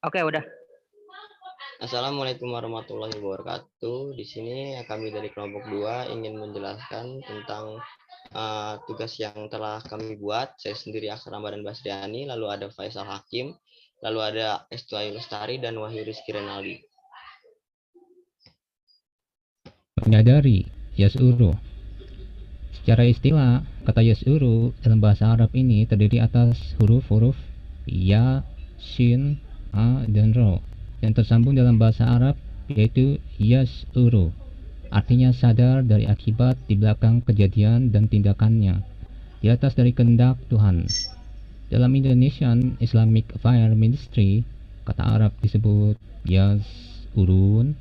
Oke, udah. Assalamualaikum warahmatullahi wabarakatuh. Di sini kami dari kelompok 2 ingin menjelaskan tentang tugas yang telah kami buat. Saya sendiri Aksa Ramadan Basriani, lalu ada Faisal Hakim, lalu ada Estuai Lestari dan Wahyu Rizky Renaldi. Menyadari yas'uru. Secara istilah, kata yas'uru dalam bahasa Arab ini terdiri atas huruf-huruf ya, shin, a, dan ro yang tersambung dalam bahasa Arab, yaitu yas'uru. Artinya sadar dari akibat di belakang kejadian dan tindakannya, di atas dari kehendak Tuhan. Dalam Indonesian Islamic Affairs Ministry, kata Arab disebut yas'urun.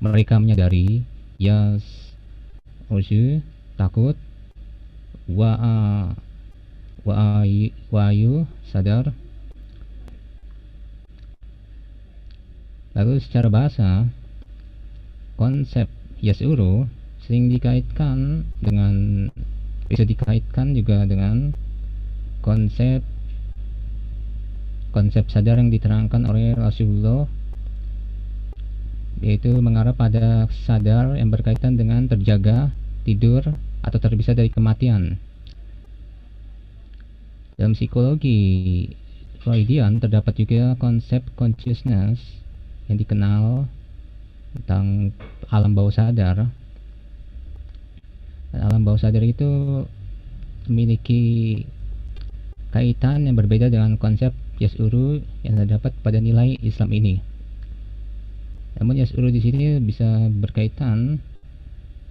Mereka menyadari, yas'urju, takut, wa'ayu, sadar. Lalu secara bahasa, konsep yas'uru sering dikaitkan dengan, bisa dikaitkan juga dengan konsep sadar yang diterangkan oleh Rasulullah, yaitu mengarah pada sadar yang berkaitan dengan terjaga, tidur, atau terpisah dari kematian. Dalam psikologi Freudian terdapat juga konsep consciousness yang dikenal tentang alam bawah sadar. Dan alam bawah sadar itu memiliki kaitan yang berbeda dengan konsep yas'uru yang terdapat pada nilai Islam ini. Namun yas'uru di sini bisa berkaitan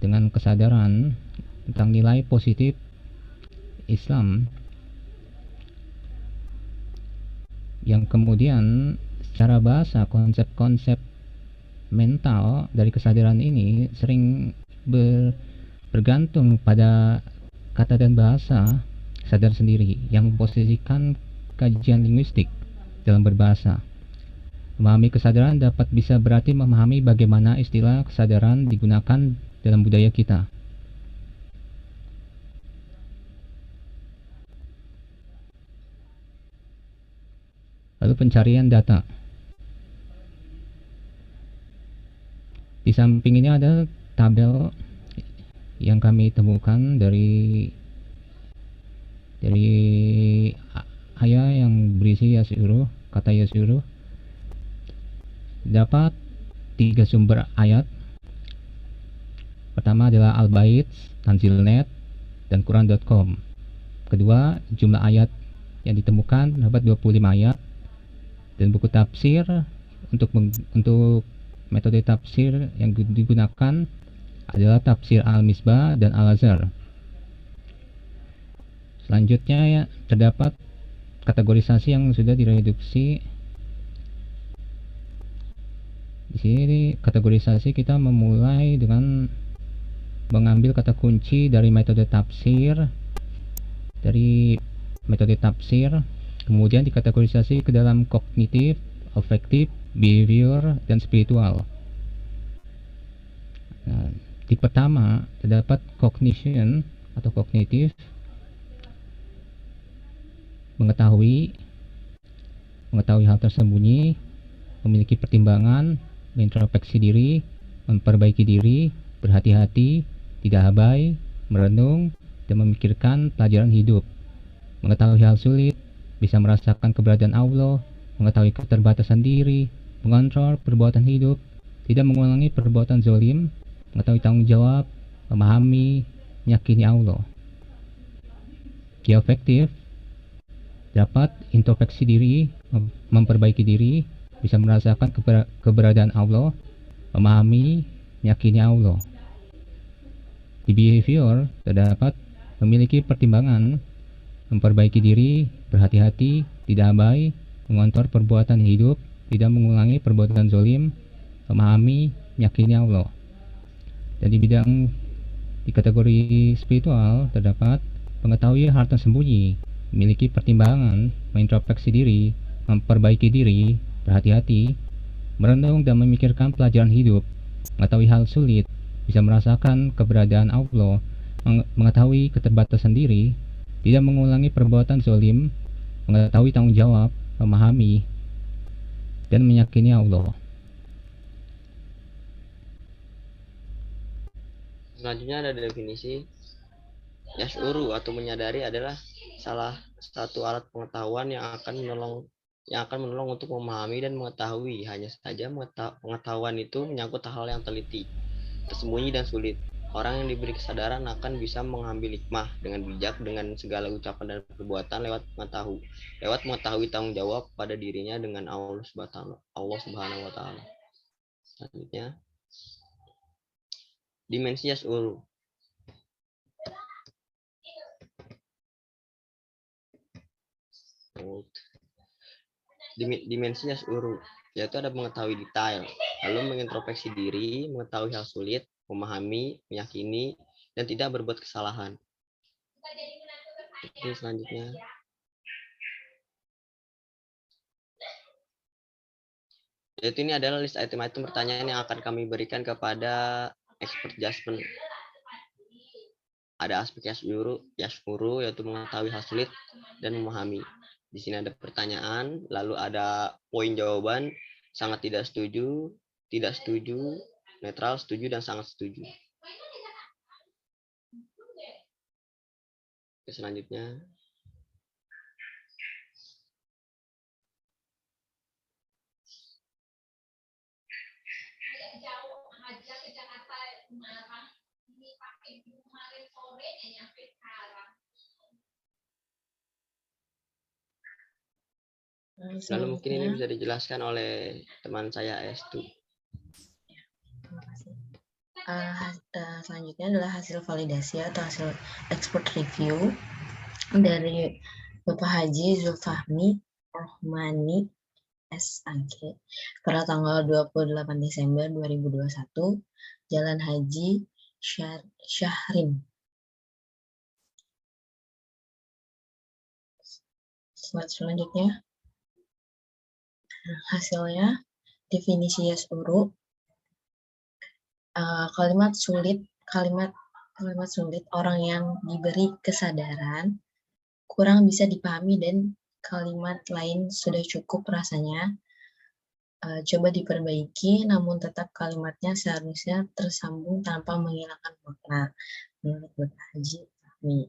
dengan kesadaran tentang nilai positif Islam yang kemudian secara bahasa konsep-konsep mental dari kesadaran ini sering bergantung pada kata dan bahasa sadar sendiri yang memposisikan kajian linguistik dalam berbahasa. Memahami kesadaran dapat bisa berarti memahami bagaimana istilah kesadaran digunakan dalam budaya kita. Lalu pencarian data. Di samping ini ada tabel yang kami temukan dari ayat yang berisi yas'uru, kata yas'uru. Dapat 3 sumber ayat. Pertama adalah Al-Bait, Tanzilnet, dan Quran.com. Kedua, jumlah ayat yang ditemukan dapat 25 ayat. Dan buku tafsir untuk metode tafsir yang digunakan adalah tafsir Al-Misbah dan Al-Azhar. Selanjutnya ya, terdapat kategorisasi yang sudah direduksi. Di sini kategorisasi kita memulai dengan mengambil kata kunci dari metode tafsir, kemudian dikategorisasi ke dalam kognitif, afektif, behavior, dan spiritual. Nah, di pertama terdapat cognition atau kognitif, mengetahui hal tersembunyi, memiliki pertimbangan, mengintrospeksi diri, memperbaiki diri, berhati-hati, tidak abai, merenung, dan memikirkan pelajaran hidup. Mengetahui hal sulit, bisa merasakan keberadaan Allah, mengetahui keterbatasan diri, mengontrol perbuatan hidup, tidak mengulangi perbuatan zalim, mengetahui tanggung jawab, memahami, meyakini Allah. Dia efektif, dapat introspeksi diri, memperbaiki diri, bisa merasakan keberadaan Allah, memahami, meyakini Allah. Di behavior terdapat memiliki pertimbangan, memperbaiki diri, berhati-hati, tidak abai, mengontrol perbuatan hidup, tidak mengulangi perbuatan zalim, memahami, meyakini Allah. Dan di kategori spiritual terdapat mengetahui hal tersembunyi, memiliki pertimbangan, mengintrospeksi diri, memperbaiki diri, berhati-hati, merenung dan memikirkan pelajaran hidup, mengetahui hal sulit, bisa merasakan keberadaan Allah, mengetahui keterbatasan diri, tidak mengulangi perbuatan zalim, mengetahui tanggung jawab, memahami, dan meyakini Allah. Selanjutnya ada definisi yash'uru atau menyadari adalah salah satu alat pengetahuan yang akan menolong untuk memahami dan mengetahui. Hanya saja pengetahuan itu menyangkut hal yang teliti, tersembunyi dan sulit. Orang yang diberi kesadaran akan bisa mengambil hikmah dengan bijak dengan segala ucapan dan perbuatan lewat mengetahui tanggung jawab pada dirinya dengan Allah Subhanahu wa taala. Selanjutnya, dimensi yash'uru. Dimensi yash'uru yaitu ada mengetahui detail, lalu mengintrospeksi diri, mengetahui hal sulit, memahami, meyakini, dan tidak berbuat kesalahan. Oke, selanjutnya. Yaitu ini adalah list item-item pertanyaan yang akan kami berikan kepada expert judgment. Ada aspek yash'uru yaitu mengetahui hal sulit dan memahami. Di sini ada pertanyaan, lalu ada poin jawaban, sangat tidak setuju, netral, setuju, dan sangat setuju. Oke, selanjutnya. Lalu mungkin ini bisa dijelaskan oleh teman saya Estu. Selanjutnya adalah hasil validasi atau hasil expert review dari Bapak Haji Zulfahmi Rohmani SAG pada tanggal 28 Desember 2021, Jalan Haji Syahrin. Selanjutnya, hasilnya definisi yash'uru, kalimat sulit orang yang diberi kesadaran kurang bisa dipahami dan kalimat lain sudah cukup rasanya. Coba diperbaiki, namun tetap kalimatnya seharusnya tersambung tanpa menghilangkan makna. Menurut Bapak Haji Fahmi.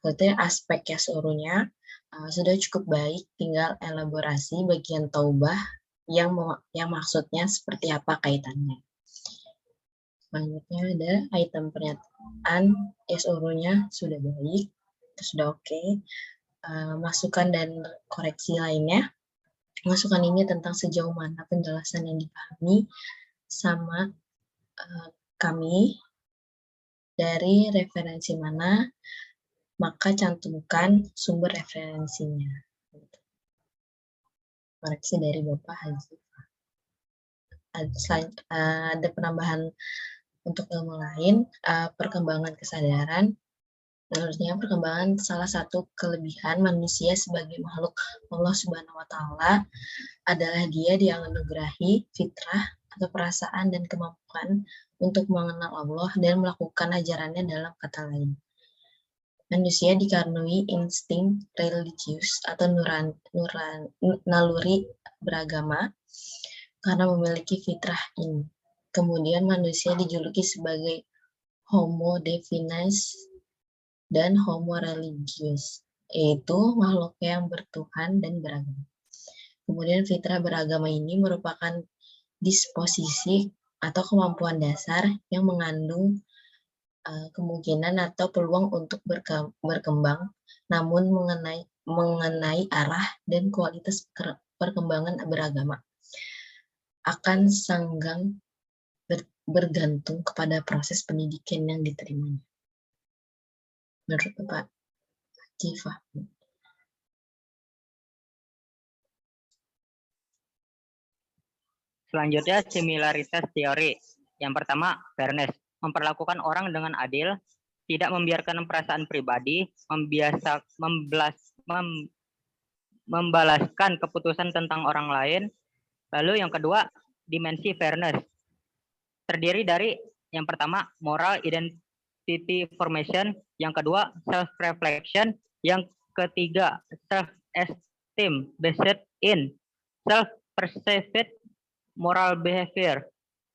Berarti aspek yash'urunya sudah cukup baik, tinggal elaborasi bagian taubah yang maksudnya seperti apa kaitannya. Selanjutnya ada item pernyataan yash'urunya sudah baik, sudah oke. Masukan dan koreksi lainnya. Masukan ini tentang sejauh mana penjelasan yang dipahami sama kami, dari referensi mana, maka cantumkan sumber referensinya. Koreksi dari Bapak Haji. Ada penambahan untuk ilmu lain, perkembangan kesadaran. Menurutnya perkembangan salah satu kelebihan manusia sebagai makhluk Allah Subhanahu wa taala adalah dia dianugerahi fitrah atau perasaan dan kemampuan untuk mengenal Allah dan melakukan ajarannya. Dalam kata lain, manusia dikaruniai insting religius atau naluri beragama karena memiliki fitrah ini. Kemudian manusia dijuluki sebagai Homo divinus dan Homo religius, yaitu makhluk yang bertuhan dan beragama. Kemudian fitrah beragama ini merupakan disposisi atau kemampuan dasar yang mengandung kemungkinan atau peluang untuk berkembang, namun mengenai arah dan kualitas perkembangan beragama akan sanggang bergantung kepada proses pendidikan yang diterimanya. Menurut Bapak Haji Fahmi. Selanjutnya, similaritas teori. Yang pertama, fairness. Memperlakukan orang dengan adil, tidak membiarkan perasaan pribadi, membalaskan keputusan tentang orang lain. Lalu yang kedua, dimensi fairness. Terdiri dari yang pertama, moral identity formation, yang kedua, self-reflection, yang ketiga, self-esteem based in self-perceived moral behavior.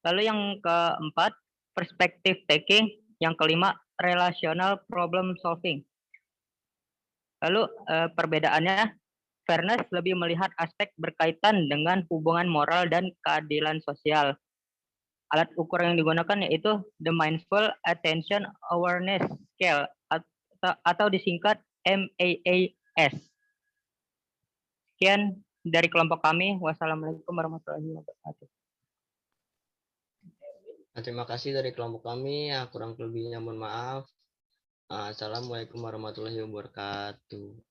Lalu yang keempat, perspective taking. Yang kelima, relational problem solving. Lalu perbedaannya, fairness lebih melihat aspek berkaitan dengan hubungan moral dan keadilan sosial. Alat ukur yang digunakan yaitu the Mindful Attention Awareness Scale atau disingkat MAAS. Sekian dari kelompok kami. Wassalamualaikum warahmatullahi wabarakatuh. Terima kasih dari kelompok kami. Kurang lebihnya mohon maaf. Assalamualaikum warahmatullahi wabarakatuh.